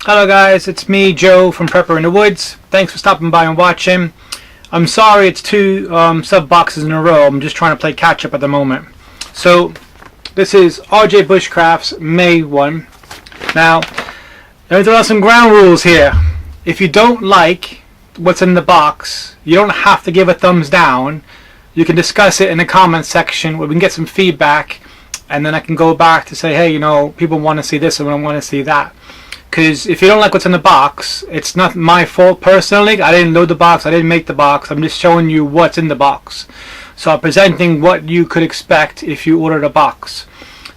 Hello guys, it's me, Joe from Prepper in the Woods. Thanks for stopping by and watching. I'm sorry it's two sub boxes in a row. I'm just trying to play catch up at the moment. So this is RJ Bushcraft's May one. Now there are some ground rules here. If you don't like what's in the box, you don't have to give a thumbs down. You can discuss it in the comment section where we can get some feedback, and then I can go back to say, hey, you know, people want to see this and I want to see that. Because if you don't like what's in the box, it's not my fault personally. I didn't load the box, I didn't make the box. I'm just showing you what's in the box. So I'm presenting what you could expect if you ordered a box.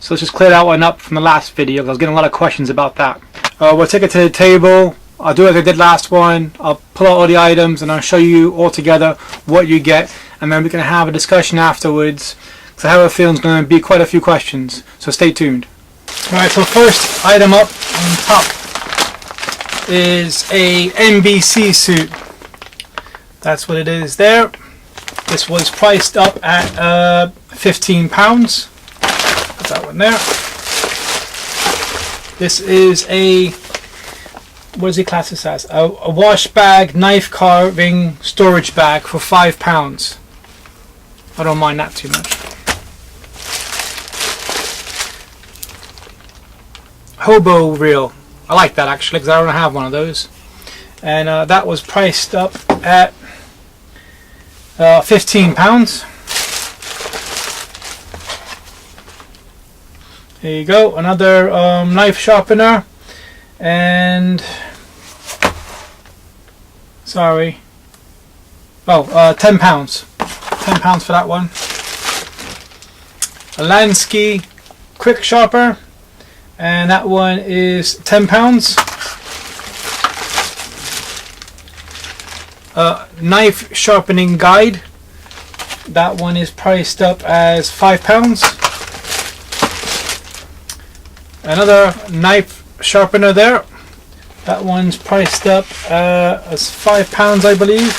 So let's just clear that one up from the last video. I was getting a lot of questions about that. We'll take it to the table. I'll do as I did last one. I'll pull out all the items and I'll show you all together what you get. And then we can have a discussion afterwards. Because I have a feeling it's going to be quite a few questions. So stay tuned. Alright, so first item up on top is a NBC suit. That's what it is there. This was priced up at £15. Put that one there. This is a, what is it classed as? A wash bag, knife carving storage bag for £5. I don't mind that too much. Hobo reel. I like that actually because I don't have one of those, and that was priced up at £15. There you go, another knife sharpener, and sorry, £10. £10 for that one. A Lansky quick sharper, and that one is £10. Knife sharpening guide, that one is priced up as £5. Another knife sharpener there, that one's priced up as £5 I believe.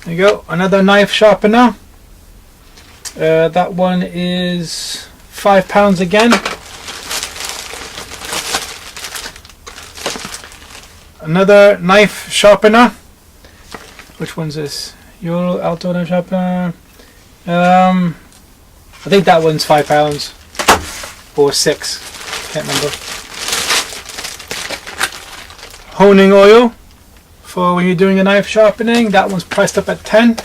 There you go, another knife sharpener. That one is £5 again. Another knife sharpener. Which one's this? Your Alto knife sharpener. I think that one's £5 or £6. Can't remember. Honing oil for when you're doing a knife sharpening. That one's priced up at £10.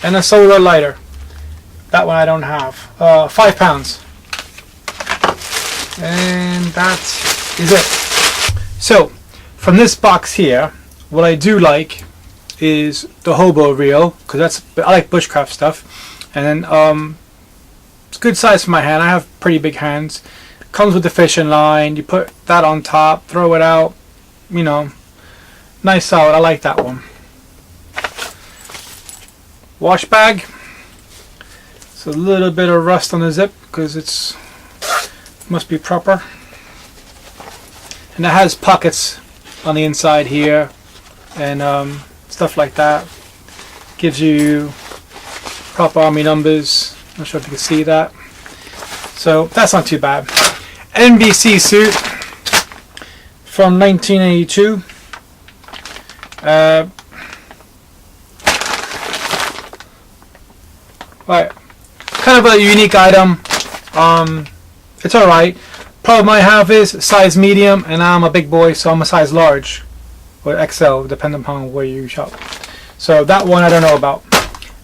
And a solar lighter. That one I don't have. £5. And that is it. So, from this box here, what I do like is the hobo reel, because that's, I like bushcraft stuff. And then it's good size for my hand. I have pretty big hands. Comes with the fishing line. You put that on top, throw it out. You know, nice solid. I like that one. Wash bag. It's a little bit of rust on the zip because it's must be proper, and it has pockets on the inside here and stuff like that. Gives you proper army numbers. Not sure if you can see that, so that's not too bad. NBC suit from 1982. Right, kind of a unique item. It's alright. Problem I have is size medium, and I'm a big boy, so I'm a size large or XL, depending upon where you shop. So that one I don't know about.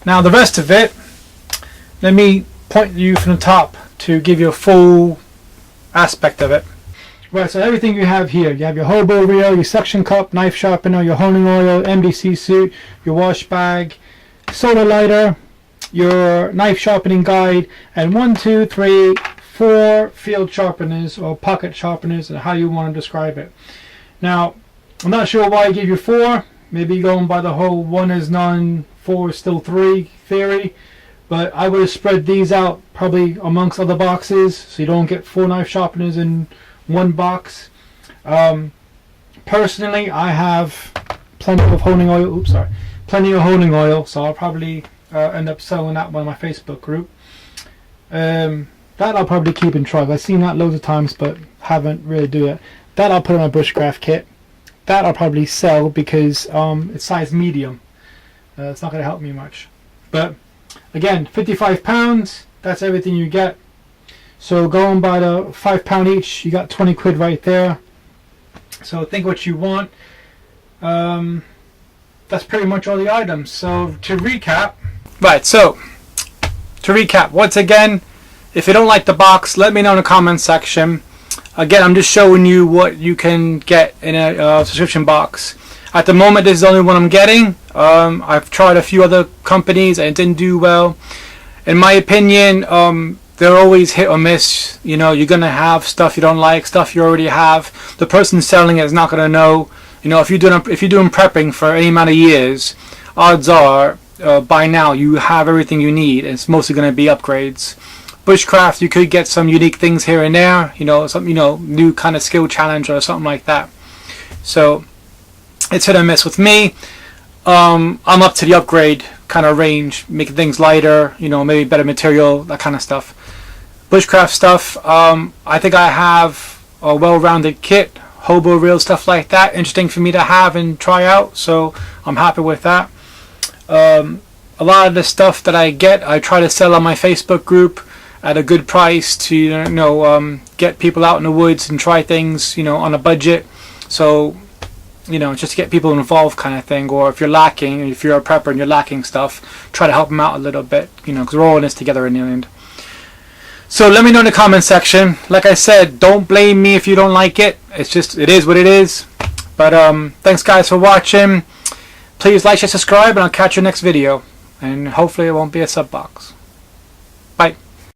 Now the rest of it, let me point you from the top to give you a full aspect of it. Right, so everything you have here, you have your hobo reel, your suction cup, knife sharpener, your honing oil, NBC suit, your wash bag, solar lighter, your knife sharpening guide, and 4 field sharpeners or pocket sharpeners, and how you want to describe it. Now, I'm not sure why I gave you 4. Maybe going by the whole 1 is none, 4 is still 3 theory. But I would have spread these out probably amongst other boxes, so you don't get 4 knife sharpeners in one box. Personally, I have plenty of honing oil. Oops, sorry. Plenty of honing oil, so I'll probably end up selling that one in my Facebook group. That I'll probably keep and try. I've seen that loads of times, but haven't really do it. That I'll put in my bushcraft kit. That I'll probably sell because it's size medium. It's not going to help me much. But again, £55. That's everything you get. So go and buy the £5 each. You got 20 quid right there. So think what you want. That's pretty much all the items. So to recap, once again, if you don't like the box, let me know in the comment section. Again, I'm just showing you what you can get in a subscription box. At the moment, this is the only one I'm getting. I've tried a few other companies and it didn't do well. In my opinion, they're always hit or miss. You know, you're gonna have stuff you don't like, stuff you already have. The person selling it is not gonna know. You know, if you're doing prepping for any amount of years, odds are by now you have everything you need. And it's mostly gonna be upgrades. Bushcraft, you could get some unique things here and there. You know, some new kind of skill challenge or something like that. So it's hit or miss with me. I'm up to the upgrade kind of range, making things lighter. You know, maybe better material, that kind of stuff. Bushcraft stuff, I think I have a well-rounded kit, hobo reel, stuff like that. Interesting for me to have and try out, so I'm happy with that. A lot of the stuff that I get, I try to sell on my Facebook group at a good price to get people out in the woods and try things on a budget. So just to get people involved, kind of thing. Or if you're lacking, if you're a prepper and you're lacking stuff, try to help them out a little bit, because we're all in this together in the end. So let me know in the comment section. Like I said, don't blame me if you don't like it. It is what it is. But thanks guys for watching. Please like, share, subscribe, and I'll catch you next video. And hopefully it won't be a sub box. Bye.